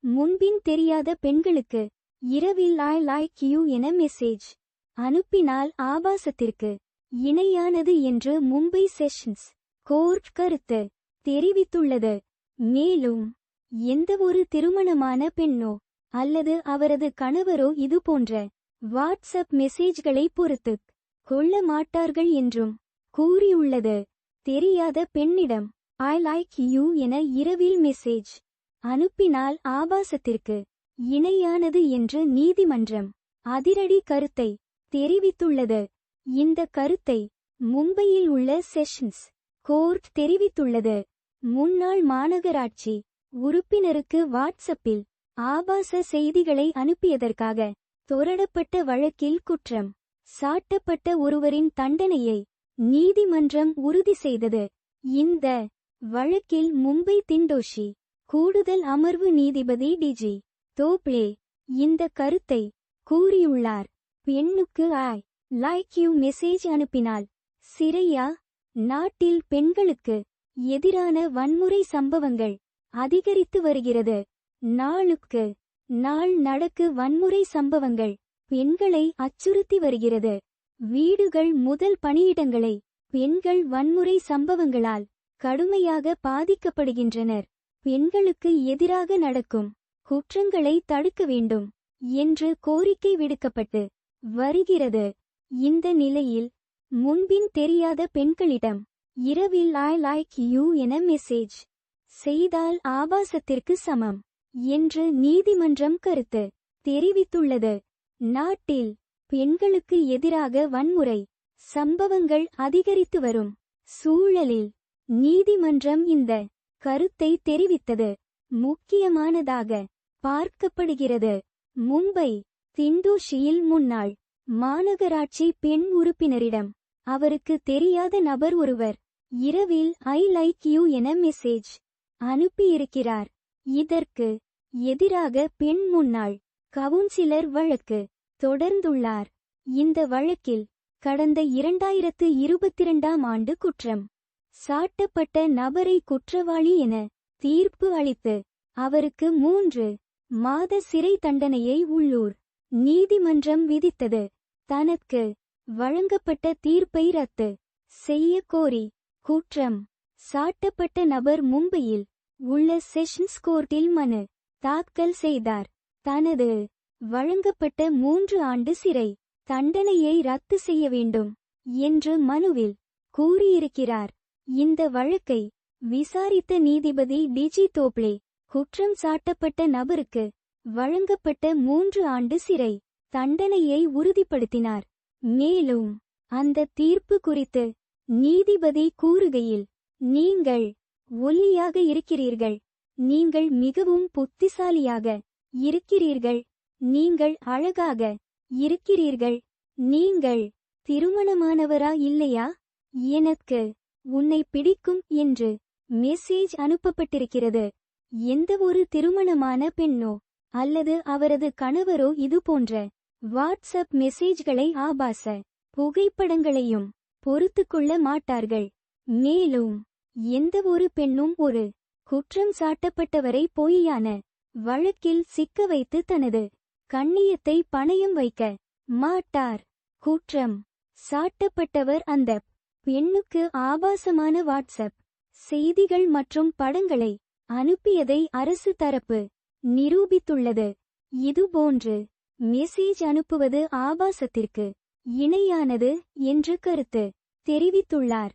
முன்பின் தெரியாத பெண்களுக்கு இரவில் ஐ லைக் யூ என மெசேஜ் அனுப்பினால் ஆபாசத்திற்கு இணையானது என்று மும்பை செஷன்ஸ் கோர்ட் கருத்து தெரிவித்துள்ளது. மேலும் எந்தவொரு திருமணமான பெண்ணோ அல்லது அவரது கணவரோ இதுபோன்ற வாட்ஸ்அப் மெசேஜ்களை பொறுத்துக் கொள்ள மாட்டார்கள் என்றும் கூறியுள்ளது. தெரியாத பெண்ணிடம் ஐ லைக் யூ என இரவில் மெசேஜ் அனுப்பினால் ஆபாசத்திற்கு இணையானது என்று நீதிமன்றம் அதிரடி கருத்தை தெரிவித்துள்ளது. இந்த கருத்தை மும்பையில் உள்ள செஷன்ஸ் கோர்ட் தெரிவித்துள்ளது. முன்னாள் மாநகராட்சி உறுப்பினருக்கு வாட்ஸ்அப்பில் ஆபாச செய்திகளை அனுப்பியதற்காக தொடரப்பட்ட வழக்கில் குற்றம் சாட்டப்பட்ட ஒருவரின் தண்டனையை நீதிமன்றம் உறுதி செய்தது. இந்த வழக்கில் மும்பை திண்டோஷி கூடுதல் அமர்வு நீதிபதி டிஜி தோப்ளே இந்த கருத்தை கூறியுள்ளார். பெண்ணுக்கு ஐ லைக் யூ மெசேஜ் அனுப்பினால் சிறையா? நாட்டில் பெண்களுக்கு எதிரான வன்முறை சம்பவங்கள் அதிகரித்து வருகிறது. நாளுக்கு நாள் நடக்கு வன்முறை சம்பவங்கள் பெண்களை அச்சுறுத்தி வருகிறது. வீடுகள் முதல் பணியிடங்களை பெண்கள் வன்முறை சம்பவங்களால் கடுமையாக பாதிக்கப்படுகின்றனர். பெண்களுக்கு எதிராக நடக்கும் குற்றங்களை தடுக்க வேண்டும் என்று கோரிக்கை விடுக்கப்பட்டு வருகிறது. இந்த நிலையில் முன்பின் தெரியாத பெண்களிடம் இரவில் ஐ லைக் யூ என மெசேஜ் செய்தால் ஆபாசத்திற்கு சமம் என்று நீதிமன்றம் கருத்து தெரிவித்துள்ளது. நாட்டில் பெண்களுக்கு எதிராக வன்முறை சம்பவங்கள் அதிகரித்து வரும் சூழலில் நீதிமன்றம் இந்த கருத்தை தெரிவித்தது முக்கியமானதாக பார்க்கப்படுகிறது. மும்பை திண்டோஷியில் முன்னாள் மாநகராட்சி பெண் உறுப்பினரிடம் அவருக்கு தெரியாத நபர் ஒருவர் இரவில் ஐ லைக் யூ என மெசேஜ் அனுப்பியிருக்கிறார். இதற்கு எதிராக பெண் முன்னாள் கவுன்சிலர் வழக்கு தொடர்ந்துள்ளார். இந்த வழக்கில் கடந்த 2022ஆம் ஆண்டு குற்றம் சாட்டப்பட்ட நபரை குற்றவாளி என தீர்ப்பு அளித்து அவருக்கு 3 மாத சிறை தண்டனையை உள்ளூர் நீதிமன்றம் விதித்தது. தனக்கு வழங்கப்பட்ட தீர்ப்பை ரத்து செய்ய கோரி குற்றம் சாட்டப்பட்ட நபர் மும்பையில் உள்ள செஷன்ஸ் கோர்ட்டில் மனு தாக்கல் செய்தார். தனது வழங்கப்பட்ட 3 ஆண்டு சிறை தண்டனையை ரத்து செய்ய வேண்டும் என்று மனுவில் கூறியிருக்கிறார். இந்த வழக்கை விசாரித்த நீதிபதி டிஜி தோப்ளே குற்றம் சாட்டப்பட்ட நபருக்கு வழங்கப்பட்ட 3 ஆண்டு சிறை தண்டனையை உறுதிப்படுத்தினார். மேலும் அந்த தீர்ப்பு குறித்து நீதிபதி கூறுகையில், நீங்கள் ஒல்லியாக இருக்கிறீர்கள், நீங்கள் மிகவும் புத்திசாலியாக இருக்கிறீர்கள், நீங்கள் அழகாக இருக்கிறீர்கள், நீங்கள் திருமணமானவரா இல்லையா, எனக்கு உன்னை பிடிக்கும் என்று மெசேஜ் அனுப்பப்பட்டிருக்கிறது. எந்தவொரு திருமணமான பெண்ணோ அல்லது அவரது கணவரோ இதுபோன்ற வாட்ஸ்அப் மெசேஜ்களை ஆபாச புகைப்படங்களையும் பொறுத்துக்கொள்ள மாட்டார்கள். மேலும் எந்தவொரு பெண்ணும் ஒரு குற்றம் சாட்டப்பட்டவரை பொய்யான வழக்கில் சிக்க வைத்து தனது கண்ணியத்தை பணயம் வைக்க மாட்டார். குற்றம் சாட்டப்பட்டவர் அந்த பெண்ணுக்கு ஆபாசமான வாட்ஸ்அப் செய்திகள் மற்றும் படங்களை அனுப்பியதை அரசு தரப்பு நிரூபித்துள்ளது. இதுபோன்று மெசேஜ் அனுப்புவது ஆபாசத்திற்கு இணையானது என்று கருத்து தெரிவித்துள்ளார்.